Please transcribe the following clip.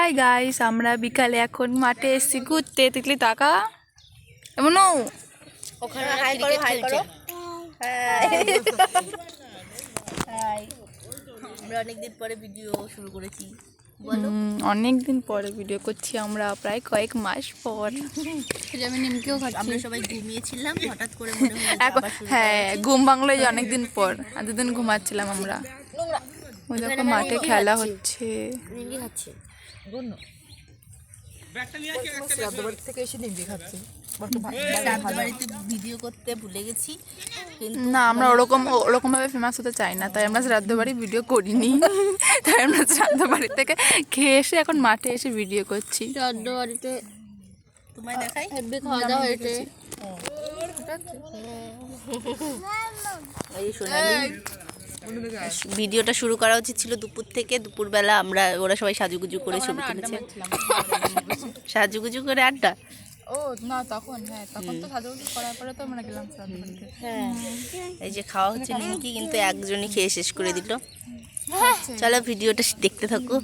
Hi guys, আমরা বিকালে এখন মাঠে এসেছি ঘুরতে। তিতলি টাকা এমন ওখানে হাই করো, হাই করো। হাই। আমরা অনেকদিন পরে ভিডিও শুরু করেছি, বলো। অনেকদিন পরে ভিডিও করছি আমরা, প্রায় কয়েক মাস পর। আমি নিমকেও খাচ্ছি। আমরা সবাই ঘুমিয়েছিলাম, হঠাৎ করে মনে হলো এখন হ্যাঁ, ঘুম ভাঙলো যে অনেকদিন পর। আর দুদিন ঘুমাচ্ছিলাম আমরা। ওই দেখো মাঠে খেলা হচ্ছে। নিমকি খাচ্ছে। বাড়িতে ভিডিও করতে ভুলে গেছি, না আমরা ওরকম ভাবে ফেমাস হতে চাই না, তাই আমরা শ্রাদ্ধ বাড়ি ভিডিও করিনি। তাই আমরা শ্রাদ্ধ বাড়ি থেকে খেয়ে এসে এখন মাঠে এসে ভিডিও করছি। শ্রাদ্ধ বাড়িতে তোমায় দেখাই, খাওয়া দাওয়া হয়েছে। ভিডিওটা শুরু করা উচিত ছিল দুপুর থেকে। দুপুরবেলা ওরা সবাই সাজুগুজু করে ছবি তুলেছে, সাজুগুজু করে আড্ডা। ও না, তখন তো সাজুগুজু করার পরে তো আমরা গেলাম শ্রাদ্ধ বাড়িতে। হ্যাঁ, এই যে খাওয়া হচ্ছে নিমকি, কিন্তু একজনই খেয়ে শেষ করে দিল। চলো ভিডিওটা দেখতে থাকো।